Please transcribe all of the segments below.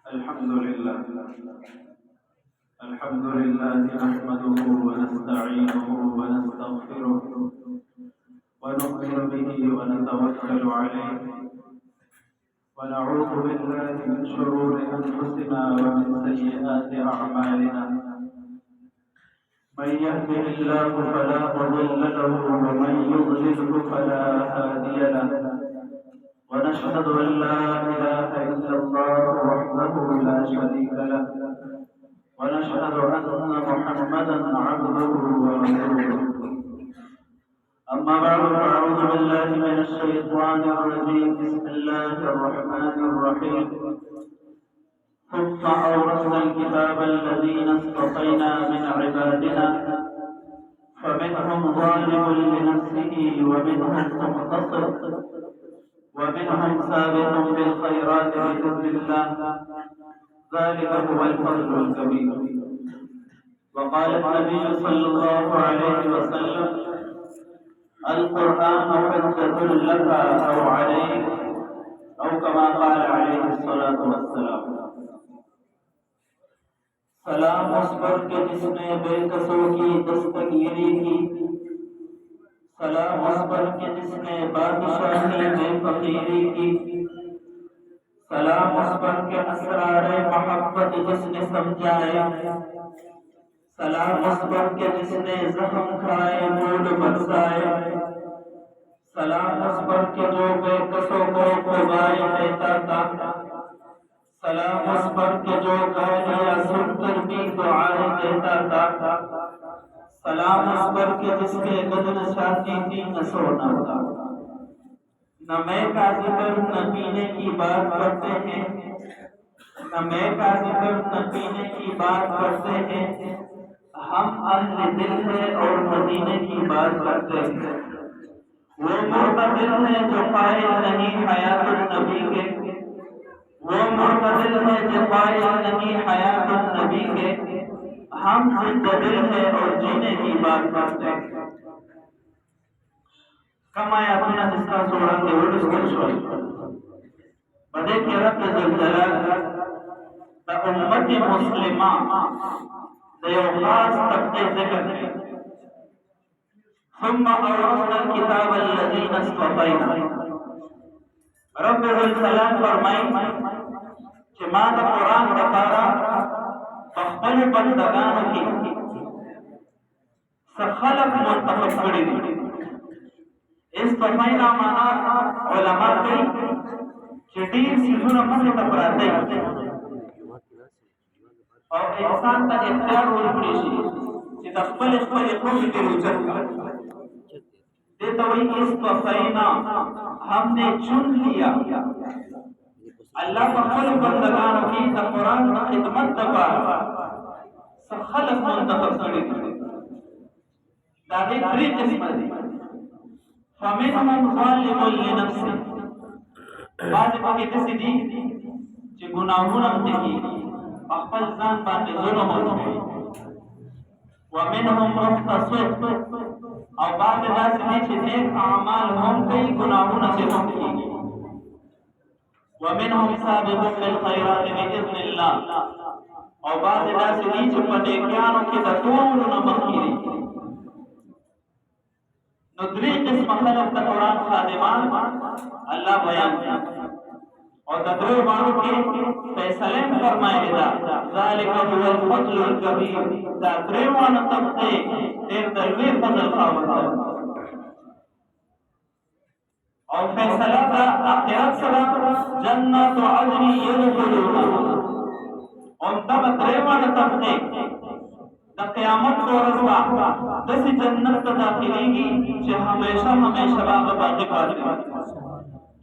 الحمد لله الحمد لله نحمده ونستعينه ونستغفره ونؤمن به ونتوكل عليه ونعوذ بالله من شرور أنفسنا ومن سيئات أعمالنا من يهده الله فلا مضل له ومن يضلله فلا هادي له ونشهد أن لا إله إلا الله وحده لا شريك له ونشهد أن محمدا عبده ورسوله أما بعد فأعوذ بالله من الشيطان الرجيم بسم الله الرحمن الرحيم ثم أورثنا الكتاب الذين اصطفينا من عبادنا فمنهم ظالم لنفسه ومنهم مقتصد ومنهم سابق بالخيرات بإذن الله ذلك هو الفضل الكبير. وقال النبي صلى الله عليه وسلم القرآن حجة لك أو عليك أو كما قال عليه الصلاة والسلام. सलाम उस पर के जिसने बेकसों की दस्तगीरी की, सलाम उस पर के जिसने बादशाही में फकीरी की, सलाम उस पर के असरारे मोहब्बत जिसने समझाए, सलाम उस पर के जिसने जख्म खाए मूड बरसाए, सलाम उस पर के जो बेकसों को खुबाई देता था, सलाम उस पर के जो गालियां सुनकर भी दुआएं देता था, सलाम उस पर के जिसके बदन शादी थी न सोना था। न मैं काजी पर न पीने की बात करते हैं, न मैं काजी पर न पीने की बात करते हैं, हम अहले दिल है और मदीने की बात करते हैं। वो मुर्तदिल है जो पाए नहीं हयातुन नबी के, वो मुर्तदिल है जो पाए नहीं हयातुन नबी के, हम जिंददिल है और जीने की बात करते हैं. Kama yakuna discuss around the word spiritual. Bade ke Rabb Jal Jalal da ummat muslima da yo khas tabqe zikr hai. ثم أورثنا الكتاب الذين اصطفينا. رب Jal Jalal फरमाए कि मां दा कुरान बतारा बखल बंदगानों की सखलक मुंतखब करी दी. इस फरमाइना माना उलमा कई चिटीर सीधुना मत टकराते और इंसान का इख्तियार हो पड़ी सी कि तखबल को मिटे उचत दे तो वही इस फरमाइना हमने चुन लिया. अल्लाह बखल बंदगानों की कुरान की खिदमत दबा सखलक मुंतखब करी दी. दादी फ्री किस्मत فمنهم ظالم لنفسه. بعض پکې داسې دي چې ګناهونه هم کوي خپل ځان باندې ظلم کوي. ومنهم مقتصد او بعض داسې دي چې نیک اعمال هم کوي ګناهونه هم کوي. ومنهم سابق بالخيرات باذن الله او بعض داسې دي چې په نیکانو کې د ټولو نه مخکې دي. ندری قسم خلق دا قرآن خادمان اللہ بیان اور تدرو بانو کے فیصلیں فرمائے دا ذالک هو الفضل الکبیر. دا دریوان طبقے دیر دروی فضل خواہد اور فیصلہ دا آخرت سلا جنت و عدنی یدخلونا. اور تب دریوان طبقے دا قیامت کو رضا دسی جنت تا داخلېږي چې همیشه همیشه باغ باقی پاتې وي.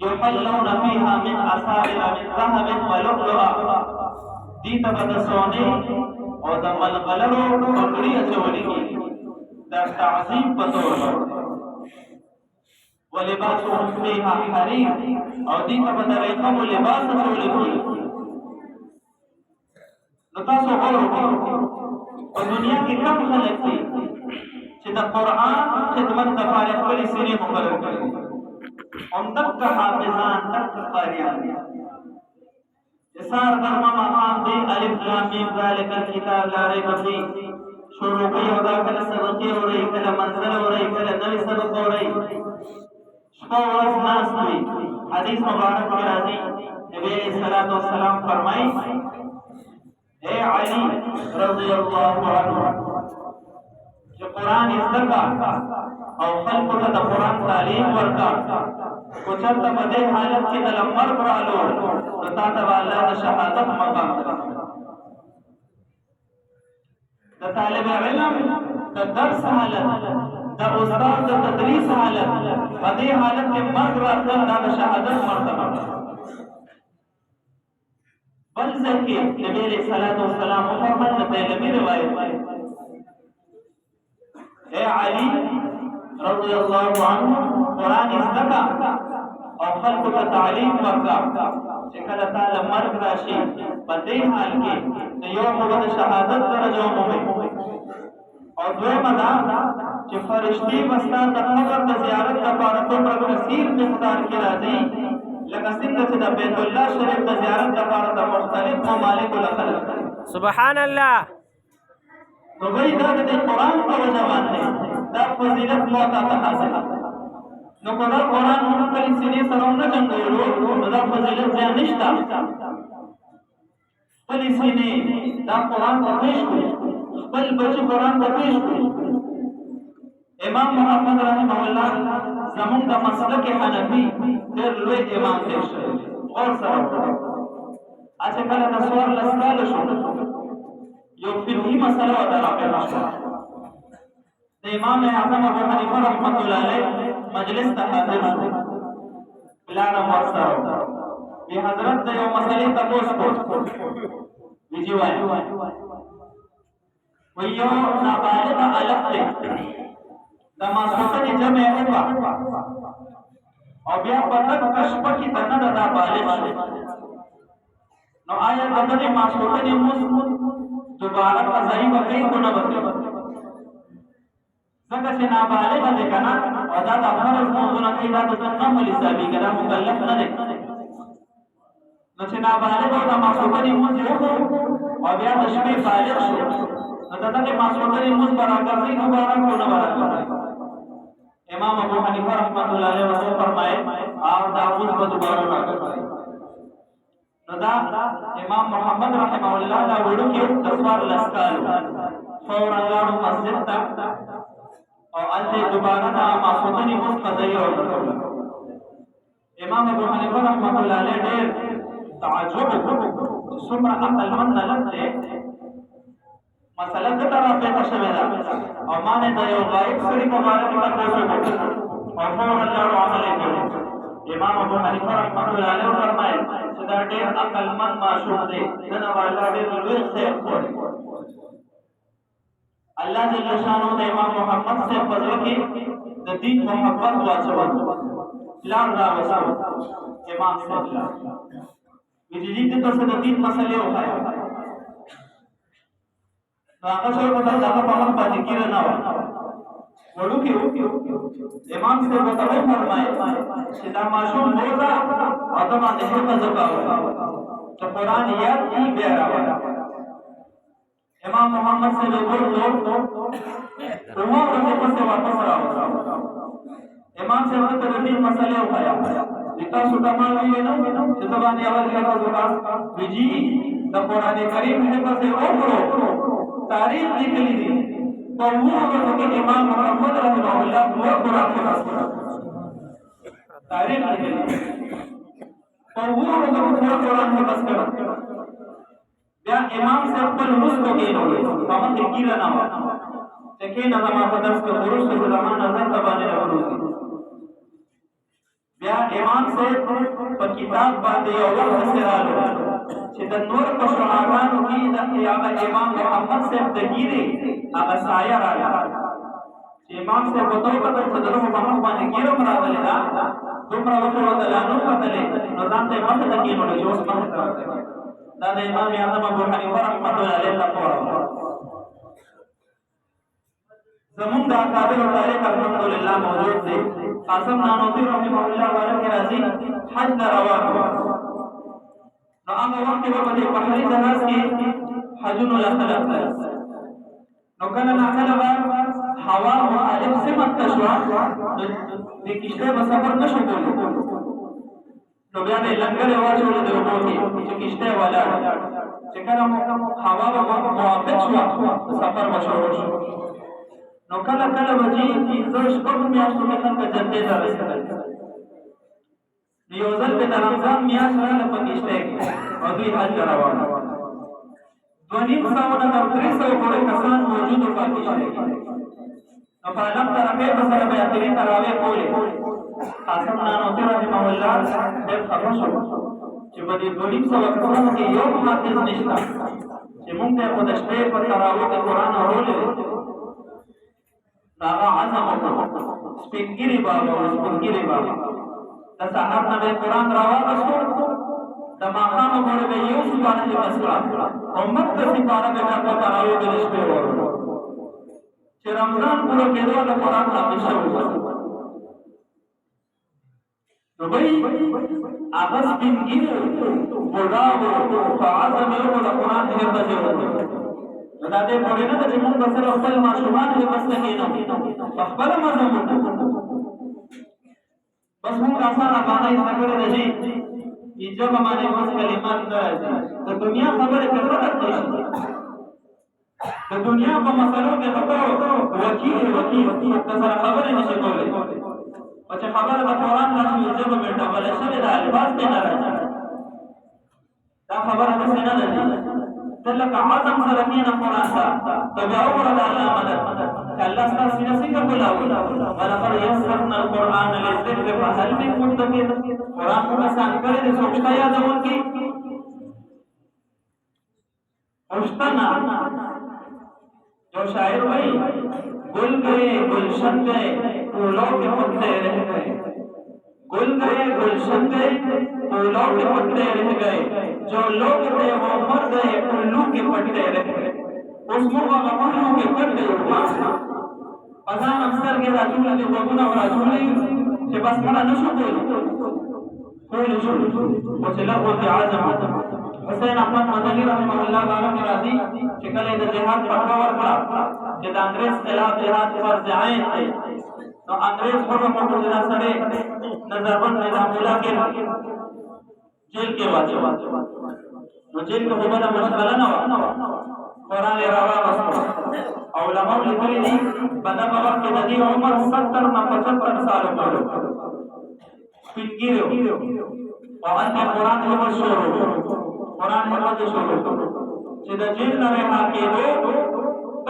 یحلون فیها من اساور من ذهب ولؤلؤا. دې ته به د سونې او د ملغلرو پګړۍ اچولې کېږي دا تعظیم په طور. ولباسهم فیها حریر او دې ته به د ریخمو لباس اچولې کېږي. نو تاسو غور وکړئ په دنیا کې کم خلک دي چې د قرآن خدمت لپاره خپل سینې مقرر کړي. هم دغه حافظان دغه قاریان سار گرما مقام دی الف لام میم ذالک الکتاب لا ریب فیه شروع کوي او دا کله صدقې وړي کله منزل وړي کله نوې صدقه وړي شپه ورځ ناست وي حدیث مبارک کې راځي نبی علیہ الصلوۃ والسلام فرمایي اے علی رضی الله عنه چې قرآن زده او خلکو ته د قرآن تعلیم ورکا کو چرته په دې حالت کې د مرګ رالو نو تا ته الله د شهادت مقام د طالب علم د درس حالت د استاد د تدریس حالت په دې حالت کې مرګ راتل د شهادت مرتبه بل ځکه نبی علیہ الصلوۃ والسلام محمد د علمي روایت اے علی رضی الله عنه قرآن زده او خلکو ته تعلیم ورکا چې کله تعالی مرګ راشي په دې حال کې د یو مبد شهادت درجه ومومي او دویمه دا چې فرشتي بستان د قبر د زیارت لپاره څومره کثیر مقدار کې راځي لکه څنګه چې د بیت الله شریف د زیارت لپاره د مختلف ممالکو له خلک سبحان الله نو وایي دا د قرآن په وجه باندې دا فضیلت موته ته حاصله نو که دا قرآن موږ خپلې سینې سره ونه جنګولو نو دا فضیلت بیا نشته خپلې سینې دا قرآن ته پېښ کړو خپل بچي قرآن ته پېښ کړو امام محمد رحمه الله زمونږ د مسلک حنفي ډېر لوی امام تېر شوی غور سره چې کله د څوارلس کاله شو یو فقهي مسله ورته راپیدا شوه د امام اعظم ابو حنیفه رحمت الله علیه مجلس ته حاضر شو بلارم ورسره وی حضرت د یو مسلې تپوس کو ویجی وایي وی یو نابالغ الف دی د ماسوخنې جمع وکړه او بیا په تک شپه کې دنه د نابالغ شو نو آیا د دې ماسوخنې موږ دوباره قضایي وکړي کو نه وکړي څنګه چې نابالغ دی کنه او دا د فرض موضوع کې دا د نفل حسابي کړه مکلف نه دی نو چې نابالغ او د ماسوخنې موږ او بیا د شپې بالغ شو نو دا د ماسوخنې موږ برابر دی دوباره کو نه برابر امام ابو حنیفه رحمۃ اللہ علیہ وسلم فرمائے آپ دا موږ په دوباره راکړئ نو دا امام محمد رحمه الله دا وړو کې د څوار لسکال فورا لاړو مسجد ته او الته دوباره دا ماسوخنې موږ قضایي ورکړل امام ابو حنیفه رحمۃ اللہ علیہ ډېر تعجب څومره عقلمند لته مسله د طرف ته شوه دا او مانه د یو غایب سړي په اړه د تاسو او فورا لاړو عمل کړو امام ابو حنیفه رحمۃ اللہ علیہ فرمایي چې دا ډېر عقلمند معشوق دی دنه والا ډېر لوی خیر کوي الله جل شانو د امام محمد سے فضل کې د دین محبت واچول لار دا وسو امام صاحب ویجی دې تاسو د دین مسلې وایي هغه څو په دغه په مخ باندې کېره نه و وړو کې امام صاحب ته فرمایي چې دا معشوق مولا او ته باندې حفظ وکاو ته قرآن یاد کی بیا راوړه امام محمد صلی الله علیه وسلم عمر ورته پسې واپس راوړه امام صاحب ته د دې مسلې وایي تاسو ته ما ویلو چې ته باندې اول کې تاسو ویجی د قرآن کریم حفظ وکړو تاریخ لیکلی دی په وګورئ چې امام محمد رحمه الله نور قرآن حفظ کړ تاریخ لیکلی په وګورئ چې قرآن حفظ کړ بیا امام صاحب په رسو کې نو په باندې کیره نه و چې کله ما په درس کې ورسو د زمان نظر ته باندې راوړو بیا امام صاحب په کتاب باندې یو وخت سره چې د نور په شعارانو کې د امام محمد صاحب د ګیره هغه سایه راغله چې امام صاحب په توګه د صدر محمد باندې ګیره راغله دا دومره وته د لانو کتلې نو ځان ته مخ ته کېنو چې اوس مخ ته راځي دا د امام اعظم ابو حنیفه رحمۃ اللہ علیہ لپاره زمون دا قابل تاریخ الحمدلله موجود دی قاسم نانوتي رحمه الله تعالی راضي حج روان نو هغه وخت په بحري جهاز کې حجونو لا خلق نو کله نه کله هوا مخالف سمت تشوا د کشته په سفر نشو کولو نو بیا د لنګر واچول د وګو کې چې کشته والا چې کله هوا موافق شو سفر مشروع شو نو کله کله وځي چې زوش په میاشتو کې څنګه جنته ته رسېدل یو ځل په رمضان میاشت راغله په کشته کې او دوی حج روان دونیم ساونه تر 300 پورې کسان موجود و په کشته کې نو په علم طرفه په سره به اخري تراویح کولې قاسم نانوتي رحمه الله ډېر خبر شو چې په دې دونیم ساونه کسانو کې یو حافظ نشته چې موږ ته په دشته په تراویح د قرآن اورولې هغه عزم وکړو سپینګری بابا او سپینګری بابا د سحر نه قرآن راوغستو د ماښام پورې به یو سپاره مسله امت ته سپاره به په تراویح د شپې ورو چې رمضان پوره کېدو د قرآن حافظ شو نو به هغه سپینګری بوډا په عزم یو د قرآن حفظ وکړو دا دې پورې نه چې موږ سره خپل ماشومان دې بس نه کینو خپل مزه مو بس موږ آسان باندې څنګه راځي چې جبه باندې اوس کلمات راځي د دنیا خبره په پټه شي د دنیا په مسلو کې خبره وکیل سره خبره نشي کولای او چې خبره د قرآن راځي جبه بیٹا بل شي د الفاظ په نه راځي دا خبره څه نه راځي دلك عظم سرمين قرآن تبعور على مدد الله سبحانه سنسيك بلاولا ولقد يسرنا القرآن للذكر فهل من مدكر قرآن مسان کرے سوچتا یاد ہوں کی پوچھتنا جو شاعر بھائی گل گئے گلشن گئے پھولوں کے پتے رہ گئے گل گئے گلشن گئے پھولوں کے پتے رہ گئے جو لوگ تھے وہ مر گئے الو کے پٹے رہ گئے اس موقع الو کے پٹے پسان افسر کے راجول علی وگونا و راجولی کہ بس منا نشو کوئی نشو وچلا ہوتی عظم حسین احمد مدنی رحمہ اللہ تعالی نے راضی چکل ہے جہاد پڑھا ورکا کہ انگریز خلاف جہاد فرض عین ہے تو انگریز پڑھا پڑھا جنا سڑے نظر بند نظام مولا کے جیل کے واجب نو جیل کے بڑا مشغلہ نہ قرآن راوا واسطو علماء لیکلي دي بدا په وخت کې د دې عمر 70 نه 75 سال وکړو سپینګیرو او ان قرآن هغه شروع قرآن هغه شروع چې د جیل نه رها کېدو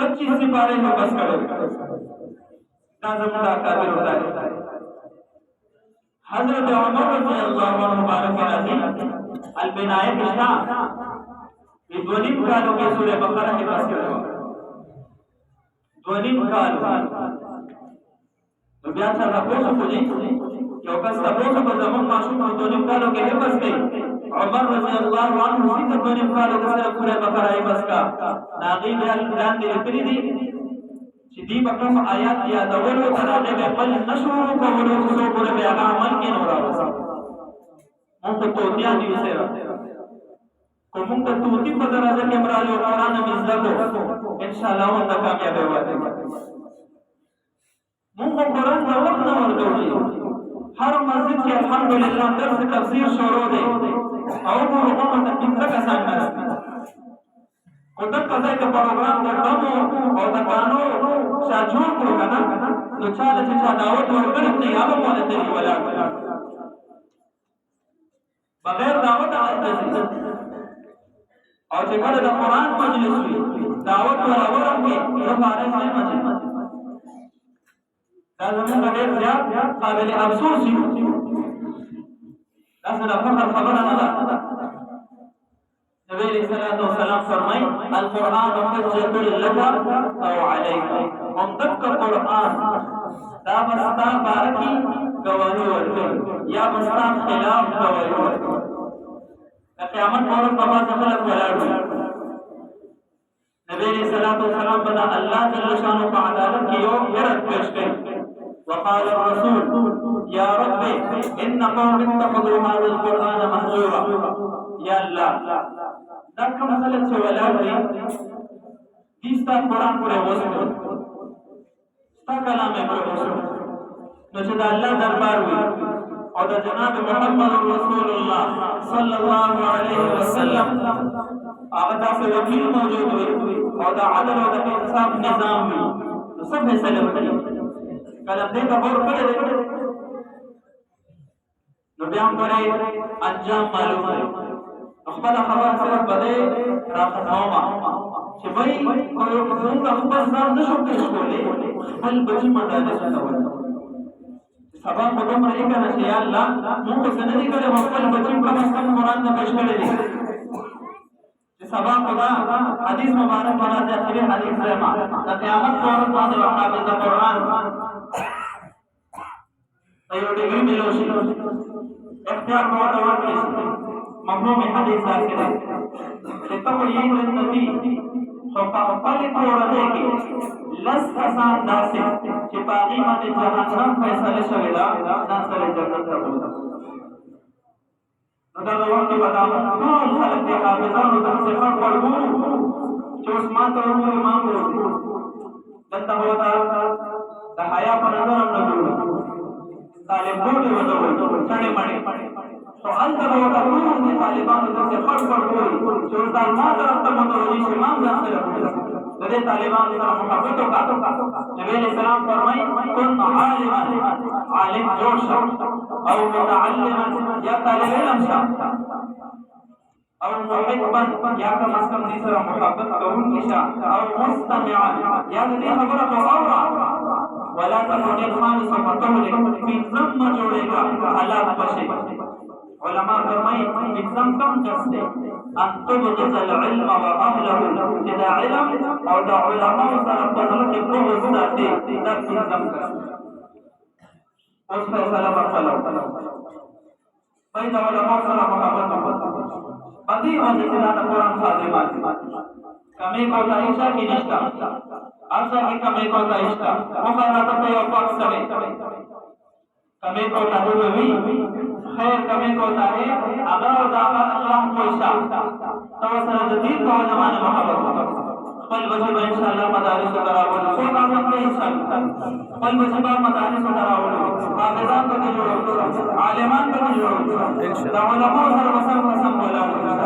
25 سپاره نه بس کړو دا زموږ کافر وتا حضرت عمر رضی اللہ عنہ مبارک راضی البنائے کشنا یہ دونیم کالوں کے سورہ بقرہ کے پاس کرو دونیم کالوں تو بیان سا رپوسو کجی کیوں کس رپوسو کو زمان معشوق کو دونیم کالوں کے حفظ گئی عمر رضی اللہ عنہ سیکر دونیم کالوں کے سورہ بقرہ حفظ کا ناغی بیان دلان دے لکری دی چیدی بکم آیات یا دولو ترانے میں قل نشورو کو ولو خصو پورے میں اگا عمل کی نورا رسا مونکو توتیا دیو سے رہتے کو مونکو توتی پدر ازا کے مرالی و قرآن مزدکو انشاءاللہ وانتا کامیاب ہوتے مونکو قرآن کا وقت نور دوڑی ہر مسجد کے الحمدللہ درس تفسیر شروع دے او کو حکومت انتا کا سانگا رستے کتب قضائی کا پروگرام در دمو او دکانو شاجون کو کنا تو چاله چې چا دعوت ورکړي نه هغه مونږ ته ولا بغیر دعوت راځي او چې کله د قرآن مجلس وي دعوت ورورم کې یو بارے نه مجلس دا زموږ ډېر زیات قابل افسوس یو دا څه فخر خبره نه ده نبی علیہ السلام فرمائی القرآن حجت لک او علیک منطق قرآن دا بستا بارکی گواہی ورکل یا بستا خلاف گواہی ورکل قیامت مورد بابا زخلق ولاڑوی نبی علیہ السلام بدا اللہ جل شانو کا عدالت کی یوم حرد پیش گئی وقال الرسول یا رب ان قوم اتخذوا هذا القرآن مهجورا یا الله دا کوم خلک چې ولاړ دي دستا قرآن پورې وسو ستا کلام یې پورې وسو نو چې د الله دربار وي او د جناب محمد رسول الله صلی الله علیه وسلم هغه داسې وکیل موجود وي او د عدل او د انصاف نظام وي نو څه فیصله وکړي کله دې ته غور کړی دی نو بیا هم پرې انجام معلوم دی خپله خبره صرف به دی راختمومه چې وایي موږ خپل ځان نه شو پېښ کولی خپل بچي مدارسو ته ورکړو سبا په دومره یې که نه چې یا الله موږ خو څه نه دي کړی خپل بچي کم از کم قرآن ته پېښ کړی دی چې سبا خدا حدیث مبارک په راځي اخري حدیث رحمه د قیامت په ورځ باندې به حافظ قرآن ته یو ډګري میلو شي اختیار به ورته ورکړی شي مفهوم حدیث داسې دی چې ته خو یې نبي خو په خپلې کورنۍ کې لس کسان داسې چې په هغې باندې جهنم فیصله شوې ده ځان سره جنت ته بوځه نو دغه وخت کې به دا ټول خلک د حافظانو ته هسې خړ خړ ګورو چې اوس ما ته وګورې ما بوځي دلته به ورته د حیا په نظر هم نه ګورو طالب ګوډې ورته وایي چڼې مڼې تو هلته به ورته ټول د طالبانو ته هسې خړ خړ ګوري چې اوس دا ما طرف ته متوجه شي ما هم ځان سره بوځه د دې طالبانو سره محبت وکړه نبي علیه السلام فرمایي کن عالما عالم جوړ شه او متعلما یا طالب علم شه او محبا یا کم از کم دې سره محبت کوونکی شه او مستمعا یا د دې خبره خو اورا ولا تكن خالصا فتهلك پنځم مه جوړېږه هلاک بشې علماء فرمایي پنځم کم کس دی ان تبغض العلم واهله چې دا علم او د علماو سره په زړه کې بغض ساتي دا پنځم کس اوس فیصله به خپله وکړه باید د علماو سره محبت وکړو په دې باندې چې دا د قرآن خادمان کمې کوتاهي چا کې نشته هر څه کې کمې کوتاهي شته مخالفت ته یو پاک سړی کمې کوتاهي به وي خیر کمې کوتاهي هغه او د هغه الله پوه شه ته ورسره د دین په وجه باندې محبت وکړه خپل بچي به انشاءالله مدارسو ته راولو څو کاسم دی انشاءالله خپل بچي به مدارسو ته راولو حافظان به دې جوړوو عالمان به دې جوړوو د علماو سره به سم قسم ولاړو